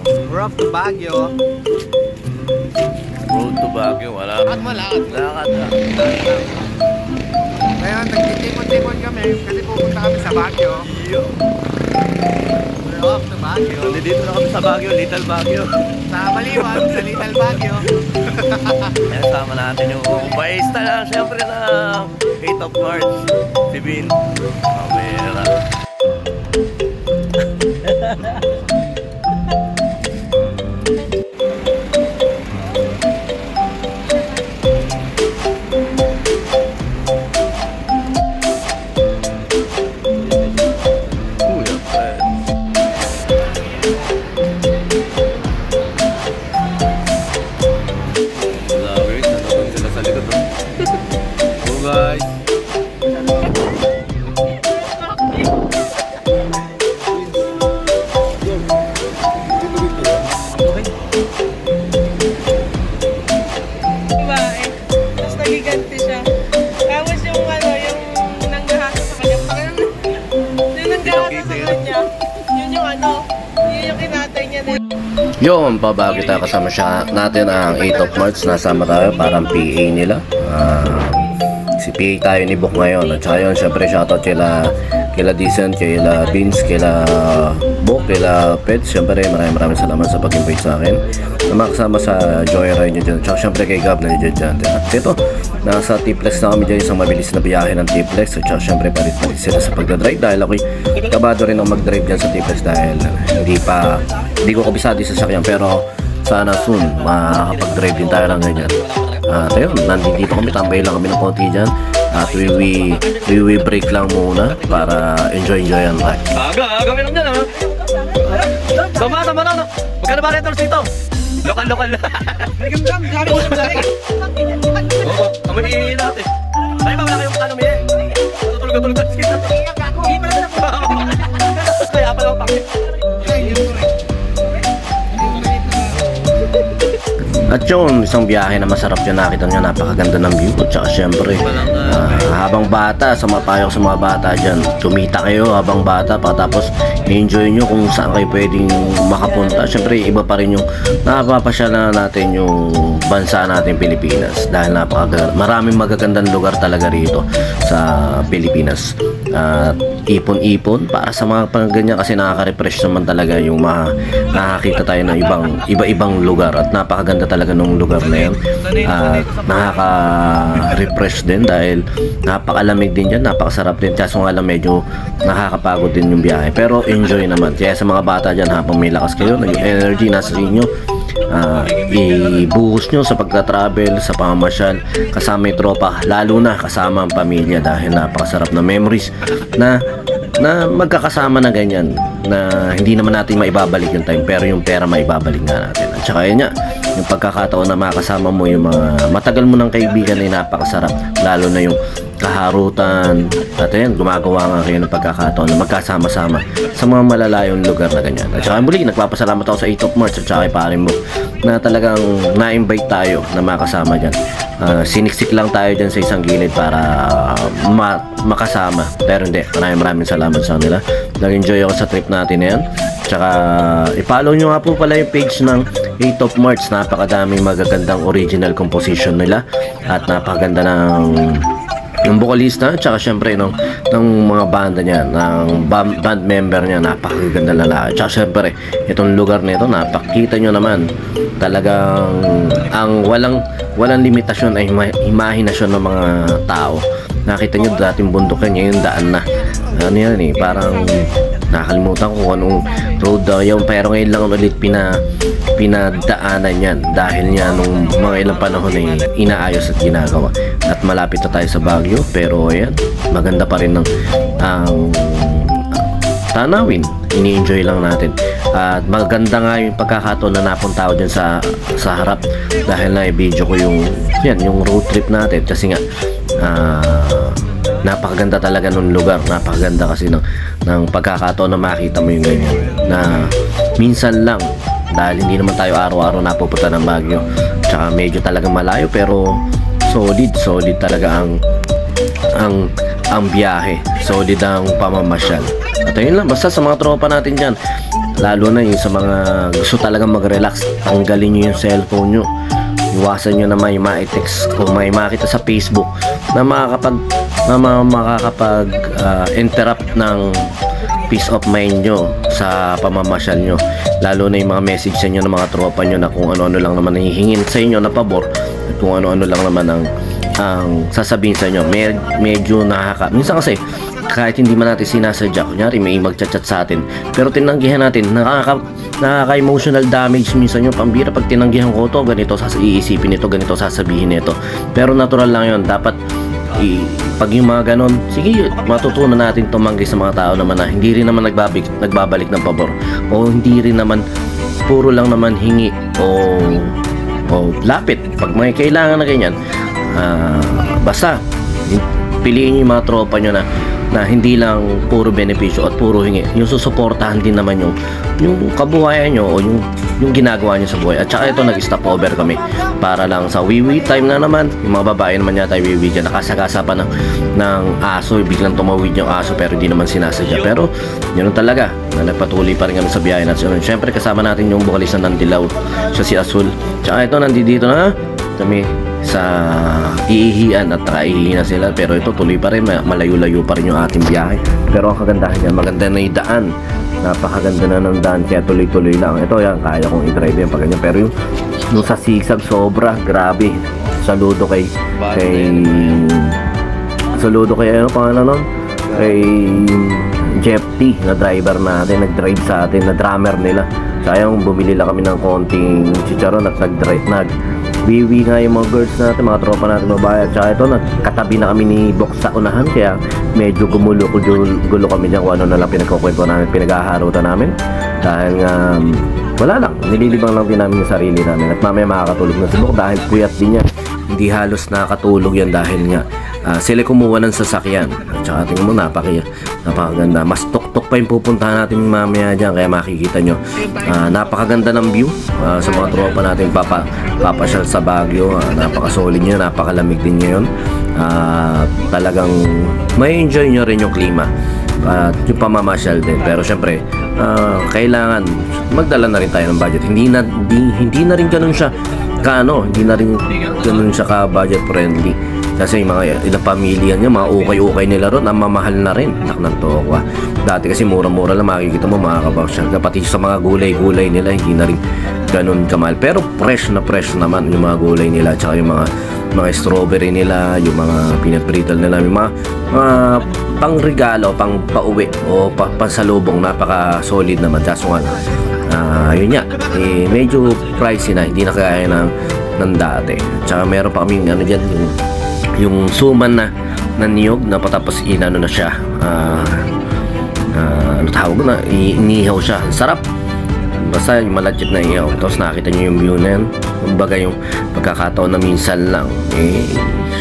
We're off to Baguio. Road to Baguio, wala. Lakad mo, lakad. Lakad. Ngayon, nagtitikon-tikon kami kasi pupunta kami sa Baguio. We're off to Baguio. Dito na kami sa Baguio, Little Baguio. Sa Baliwan, sa Little Baguio. Yan, sama natin yung baista lang, syempre na 8 of March. Si Bin. Kamera. Yun, pabago tayo kasama siya natin ang 8 of March. Nasama tayo, parang PA nila. Si PA tayo ni Book ngayon. At saka yun, syempre shoutout kila Decent, kila Vince, kila Book, kila Pets. Syempre maraming salamat sa pag-invite sa akin na makasama sa Joyride nyo dyan. At saka syempre kay Gab na dyan dyan. At ito, nasa T-Flex na kami dyan, isang mabilis na biyahe ng T-Flex. At saka syempre palit-palit sila sa pagdadrive dahil ako'y kabado rin ang mag-drive dyan sa T-Flex dahil hindi ko kabisado sa sasakyan, pero sana soon makakapag-drive din tayo lang ganyan. At ayun, nandito kami, tambay lang kami ng konti dyan. At we break lang muna para enjoy ang ride. Kami lang dyan ha. Tama na. Magkano ba rentals dito? Lokal. Nagam-gam, sabi ko sa malaki. Oo, kami natin. Ay ba, wala kayong paano may tutulog sa skin natin. Kaya pala ang pakit. At yun, isang biyahe na masarap yun. Nakita nyo, napakaganda ng view. At saka syempre, habang bata, sumapayo sa mga bata dyan, tumita kayo habang bata pa, tapos enjoy nyo kung saan kayo pwedeng makapunta. Syempre, iba pa rin yung napapasyalan natin yung bansa natin Pilipinas dahil maraming magagandang lugar talaga rito sa Pilipinas. Ipon-ipon para sa mga ganyan kasi nakaka-refresh naman talaga yung nakakita tayo ng iba-ibang lugar at napakaganda talaga ng lugar na yan. Nakaka-refresh din dahil napakalamig din dyan, napakasarap din, kaso nga lang medyo nakakapagod din yung biyahe, pero enjoy naman. Kaya sa mga bata dyan, habang may lakas kayo, yung energy nasa inyo, ibuhos nyo sa pagka-travel, sa pamamasyal kasama yung tropa, lalo na kasama ang pamilya dahil napakasarap na memories na magkakasama na ganyan, na hindi naman natin maibabalik yung time, pero yung pera maibabalik nga natin. At saka yun nga, yung pagkakataon na makasama mo yung mga matagal mo ng kaibigan ay napakasarap, lalo na yung kaharutan. At ayun, gumagawa nga kayo ng pagkakataon na magkasama-sama sa mga malalayong lugar na ganyan. At saka muli, nagpapasalamat ako sa 8 of March at saka kay parin mo na talagang na-invite tayo na makasama dyan. Siniksik lang tayo dyan sa isang gilid para makasama, pero hindi, maraming salamat sa kanila. Nag-enjoy ako sa trip natin na yan. Tsaka i-follow nyo nga po pala yung page ng 8 of March. Napakadaming magagandang original composition nila at napakaganda ng vocalista, tsaka syempre ng mga banda niya, ng band member niya, napakaganda lalaki. Tsaka syempre itong lugar nito, napakita nyo naman talagang ang walang limitasyon ay imahinasyon ng mga tao. Nakita nyo dating bundok yan, yung daan na ano yan eh, parang nakalimutan ko kung anong road daw yun, pero ngayon lang ulit pinagdaanan yan dahil niya nung mga ilang panahon ay inaayos at ginagawa. At malapit na tayo sa Baguio, pero ayan, maganda pa rin ang tanawin, ini-enjoy lang natin. At maganda nga yung pagkakataon na napunta ako dyan sa harap dahil na-video ko yung road trip natin kasi nga napakaganda talaga ng lugar, napakaganda kasi ng pagkakataon na makita mo yung ganyan na minsan lang, dahil hindi naman tayo araw-araw napupunta ng Baguio, tsaka medyo talagang malayo, pero solid talaga ang biyahe, solid ang pamamasyal. At ayun lang, basta sa mga tropa natin dyan, lalo na yung sa mga gusto talagang mag-relax, tanggalin nyo yung cellphone nyo, iwasan nyo na may ma-text o may makita sa Facebook na makakapag interrupt ng peace of mind nyo sa pamamasyal nyo, lalo na yung mga message sa inyo ng mga tropa nyo na kung ano-ano lang naman hihingin sa inyo na pabor at kung ano-ano lang naman ang sasabihin sa inyo. Medyo minsan kasi kahit hindi man natin sinasadya, kunyari may magchat-chat sa atin pero tinanggihan natin, nakaka-emotional damage minsan yung pambira pag tinanggihan ko to, ganito iisipin nito, ganito sasabihin nito, pero natural lang yun. Dapat pag yung mga ganon, sige, matutunan natin tumanggi sa mga tao naman na hindi rin naman nagbabalik ng pabor, o hindi rin naman puro lang naman hingi o lapit pag may kailangan na ganyan. Basta piliin nyo yung mga tropa nyo na hindi lang puro benepisyo at puro hingi, yung susuportahan din naman yung kabuhayan nyo o yung ginagawa nyo sa buhay. At saka ito, nag-stop over kami para lang sa wiwi time na naman. Yung mga babae naman yata wiwi dyan, nakasagasa pa ng aso, biglang tumawid yung aso pero hindi naman sinasadya, pero yun talaga na nagpatuloy pa rin kami sa biyahe natin. Siyempre kasama natin yung vocalist ng Dilaw, siya si Azul. Tsaka ito, nandito na kami sa iihian at nakaihihin na sila, pero ito tuloy pa rin, malayo-layo pa rin yung ating biyahe. Pero ang kagandahan yan, maganda na yung daan, napakaganda na ng daan, kaya tuloy-tuloy lang. Ito yan, kaya kong i-drive yan pag ganyan, pero yung sa zigzag sobra, grabe. Saludo kay ano pangalan nun? Kay Jeff T na driver natin, nag-drive sa atin, na drummer nila. Sayang bumili lang kami ng konting chicharon at wiwi nga yung mga girls natin, mga tropa natin babae. At saka ito, nagkatabi na kami ni Box sa unahan, kaya medyo gulo kami dyan kung ano na lang pinagkukwento namin, pinaghaharutan namin. Dahil wala lang, nililibang lang din namin yung sarili namin. At mamaya makakatulog na si Box dahil puyat din yan. Hindi halos nakakatulog yan dahil nga sila kumuha ng sasakyan. At saka tingin mo, napakaganda. Mas tuktok pa yung pupuntahan natin mamaya dyan, kaya makikita nyo napakaganda ng view sa mga tropa natin papasyal sa Baguio. Napakasolid nyo, napakalamig din nyo yun. Talagang may enjoy nyo rin yung klima at yung pamamasyal din. Pero syempre kailangan magdala na rin tayo ng budget. Hindi na rin ganun siya ka budget friendly. Kasi yung mga ilang pamilya niya, mga ukay-ukay nila ron, ang mamahal na rin. Naknan to ako. Dati kasi mura-mura lang makikita mo, mga kabaksyan. Pati sa mga gulay-gulay nila, hindi na rin ganun kamahal. Pero fresh naman yung mga gulay nila. Tsaka yung mga strawberry nila, yung mga peanut brittle nila, yung mga pang-regalo, pang-pauwi o pansalubong, napaka-solid naman. Kaso nga, yun nga, medyo pricey na, hindi na kaya ng dati. Tsaka meron pa kaming dyan, yung suman na niyog na patapos inano na siya, ano tawag na, inihaw siya. Sarap, basta yung malagkit na ihaw. Tapos nakita nyo yung view na yan. Kumbaga yung pagkakataon na minsan lang,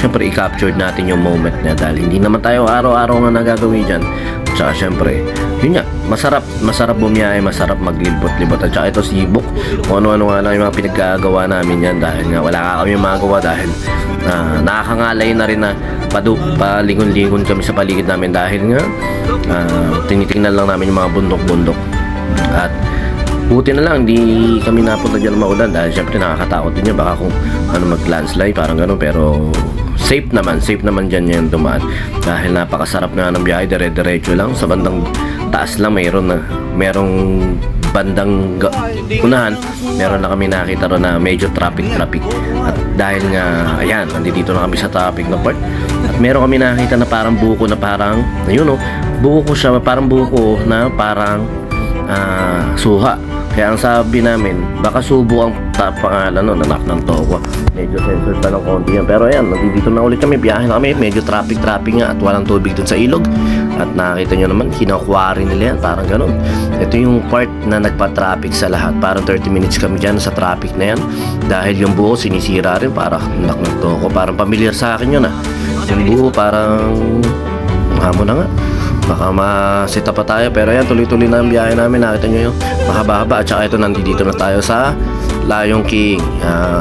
syempre i-captured natin yung moment niya dahil hindi naman tayo araw-araw nga nagagawin dyan. Tsaka syempre yun nga, masarap bumiyahe, masarap maglibot-libot. At saka ito si Bok, kung ano-ano nga lang yung mga pinaggagawa namin yan, dahil nga wala ka kami magawa dahil nakakangalay na rin na palingon-lingon kami sa paligid namin dahil nga tinitingnan lang namin yung mga bundok-bundok. At buti na lang hindi kami napunta dyan ng maulan dahil syempre nakakatakot din yun, baka kung mag-landslide parang gano'n. Pero safe naman dyan yan dumaan dahil napakasarap nga ng biyahe, dire-diretso lang. Sa bandang taas lang merong bandang unahan, meron na kami nakita ron na medyo traffic. At dahil nga ayan, nandito na kami sa traffic na part, at meron kami nakita na parang buko na parang buko na parang suha. Kaya ang sabi namin, baka subo ang pangalan nun, anak ng Towa. Medyo sensor pa ng konti yan. Pero ayan, nandito na ulit kami, biyahe na kami. Medyo traffic nga at walang tubig dun sa ilog. At nakita nyo naman, kinakwari nila yan, parang ganun. Ito yung part na nagpa-traffic sa lahat. Parang 30 minutes kami dyan sa traffic na yan. Dahil yung buho sinisira rin, parang anak ng Towa. Parang familiar sa akin yun Yung buho parang, na nga. baka masita pa tayo. Pero ayan, tuloy-tuloy na ang biyahe namin. Nakita nyo yung mahaba-haba. At saka ito, nandito na tayo sa Lion King.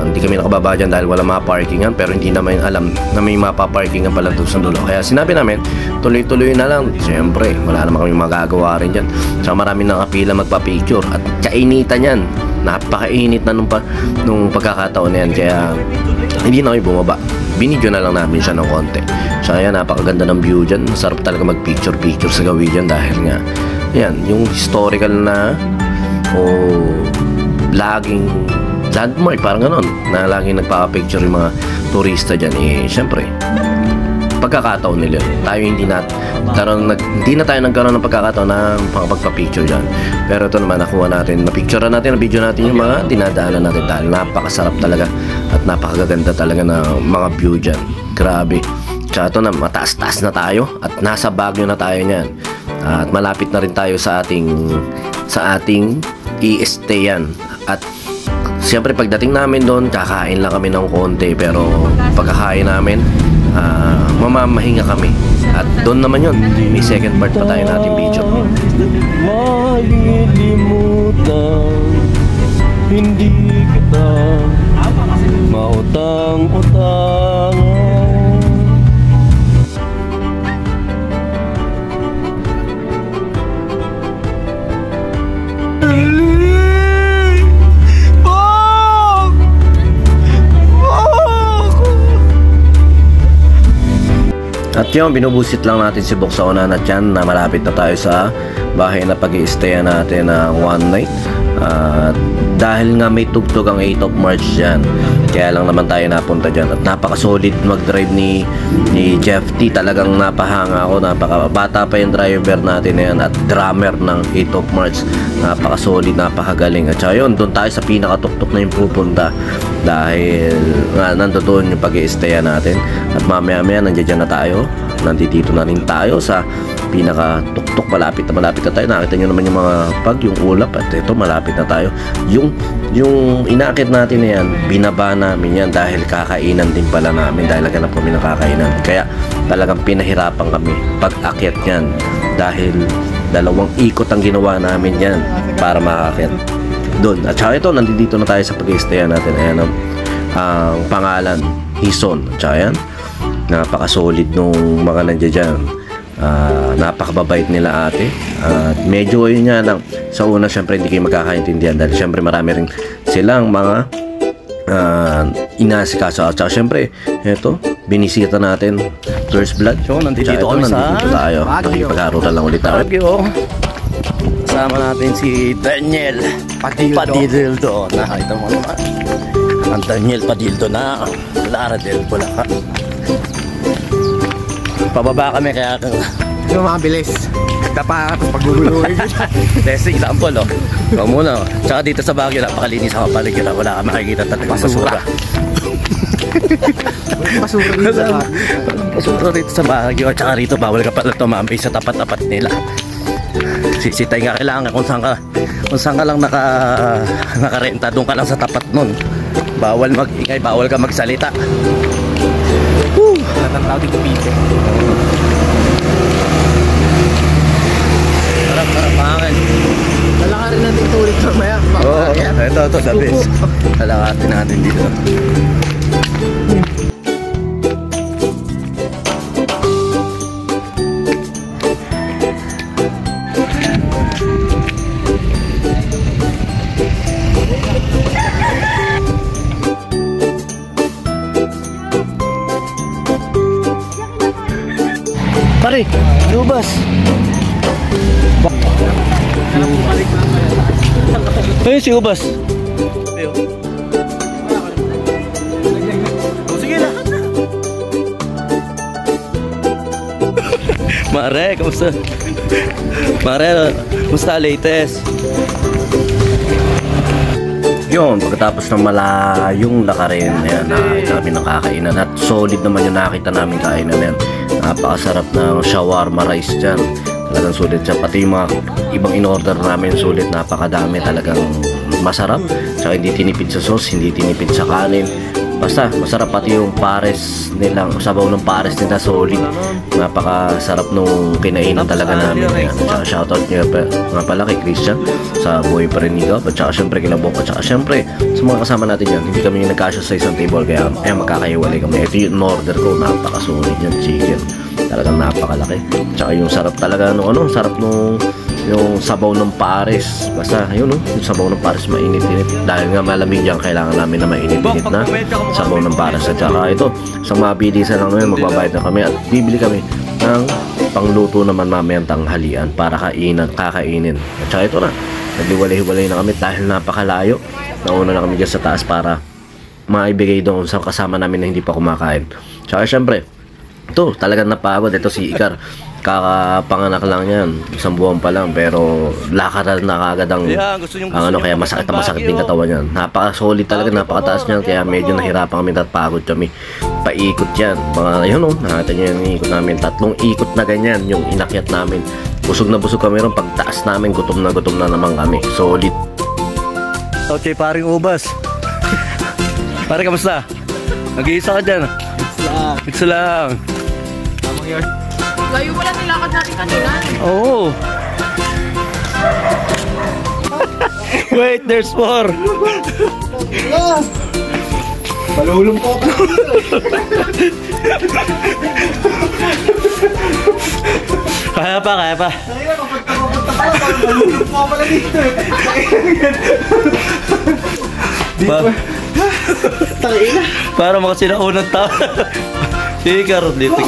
Hindi kami nakababa dyan dahil wala mga-parkingan. Pero hindi naman alam na may mapa-parkingan pala doon sa dulo. Kaya sinabi namin, tuloy-tuloy na lang. Siyempre, wala naman kami magagawa rin dyan. Tsaka marami nakapila magpa-picture. At kainitan yan. Napakainit na nung pagkakataon na yan. Kaya hindi na kami bumaba. Binidyo na lang namin siya ng konti. So ayan, napakaganda ng view dyan. Masarap talaga mag-picture-picture sa gawin dyan dahil nga, ayan, yung historical na laging landmark, parang ganon, na laging nagpapapicture yung mga turista dyan. Syempre, pagkakataon nila. Tayo hindi na tayo nagkaroon ng pagkakataon na pagpapicture dyan. Pero ito naman, nakuha natin, na-picture natin, na-video natin yung mga dinadaanan natin dahil napakasarap talaga at napakaganda talaga na mga view dyan. Grabe. Tsaka ito na, mataas-taas na tayo at nasa Baguio na tayo niyan. At malapit na rin tayo sa ating i-stayan. At siyempre pagdating namin doon, kakain lang kami ng konti, pero pagkakain namin, mamamahinga kami. At doon naman yun, may second part pa tayo natin video. Malilimutan, hindi kita mautang-utang. At yun, binubusit lang natin si Bok sa una na dyan na malapit na tayo sa bahay na pag-i-stayan natin na one night. Dahil nga may tugtog ang 8 of March dyan, kaya lang naman tayo napunta dyan. At napaka-solid mag-drive ni Jeff T. Talagang napahanga ako, napaka-bata pa yung driver natin na yan at drummer ng 8 of March. Napaka-solid, napakagaling. At saka yun, doon tayo sa pinaka-tuktok na yung pupunta dahil nandoon yung pag-i-stayan natin. At mamaya-maya nandiyan na tayo, nandito na rin tayo sa pinaka-tuktok. Malapit na tayo. Nakita nyo naman yung mga yung ulap. At ito, malapit na tayo. Yung inakit natin na yan, binaba namin yan dahil kakainan din pala namin, dahil naghanap kami ng kakainan. Kaya talagang pinahirapan kami pag-akyat yan dahil 2 ikot ang ginawa namin yan para makaakyat doon. At saka ito, nandito na tayo sa pag-i-stayan natin. Ayan ang pangalan, Hison. At saka yan, napaka-solid nung mga nandiyan dyan. Napakababait nila ate. Medyo yun nga lang, sa una syempre hindi kayo magkakaintindihan dahil syempre marami rin silang mga inasikaso. At saka syempre eto, binisita natin First Blood. So nandito kami sa tayo. Nakipag-arutan lang ulit tayo. Kasama natin si Daniel Padildo. Nakita mo naman ang Daniel Padildo na Lara del Bulacan. Pababa kami kaya Yung mga bilis. Dapat pagguguluhin. Test example, oh. Ikaw muna, oh. Tsaka dito sa Baguio, napakalinis ang kapaligiran. Wala ka makikita talagang basura. Basura dito sa Baguio. Basura dito sa Baguio. Tsaka rito, bawal ka pala tumambay sa tapat-tapat nila. Sisitay nga kailangan kung saan ka lang nakarenta, doon ka lang sa tapat nun. Bawal mag-ingay, bawal ka magsalita. Natantaw dito pito. Harap mahangin. Lalakarin natin ito ulit mamaya. Oo, ito sa base. Lalakarin natin dito. Pare, lubas. Ayun si Ubas. Sige na. Mare, kamusta? Mare, kamusta latest? Yun, pagkatapos ng malayong lakarin, ayan, nakakita kami ng kakainan at solid naman yung nakita namin kainan yan. Napakasarap ng shawarma rice dyan. Talagang sulit siya. Pati yung mga ibang in-order namin sulit. Napakadami, talagang masarap. Tsaka hindi tinipid sa sauce, hindi tinipid sa kanin. Basta masarap, pati yung pares nilang, sabaw ng pares nila solid. Napakasarap nung kinainan talaga namin. Ayan. At saka shoutout nga pala kay Christian sa buhay pa rin ikaw. At saka syempre kila Bong. At saka syempre sa mga kasama natin yan, hindi kami nagkasya sa isang table, kaya magkakaiwalay kami. Ito yung order ko, napakasolid yan, chicken. Talagang napakalaki. At saka yung sarap talaga nung sarap nung yung sabaw ng pares. Basta yun, yung sabaw ng pares mainit-init. Dahil nga malamig yan, kailangan namin na mainit-init na sabaw ng pares. At saka ito, isang mabilisan lang namin, magbabayad na kami at bibili kami ng pangluto naman mamayang tanghalian para kakainin. At saka ito na, nagliwalay-hiwalay na kami dahil napakalayo. Nauna na kami dyan sa taas para maibigay doon sa kasama namin na hindi pa kumakain. At saka syempre, ito talagang napagod. Ito si Ikar, kakapanganak lang yan, isang buwan pa lang, pero lakaran na kagad ang kaya masakit na masakit din katawan yan. Napaka-solid talaga, napakataas niyan, kaya medyo nahirapan kami at pagod kami. Paikot yan, mga yun natin yan, ikot namin, 3 ikot na ganyan yung inakyat namin. Busog na busog kami ron, pagtaas namin, gutom na naman kami. Solid. Okay, paring ubas. Pare, kamusta? Nag-iisa ka dyan. It's lang. Tamang yun. Layo wala nilakad natin kanina. Oh. Wait, there's more. Malulong po ako. Kaya pa. Kanina, papunta pa lang, malulong po ako pala dito eh. Dito. Tangina. Para makasinaunang tao. Ikar, dito.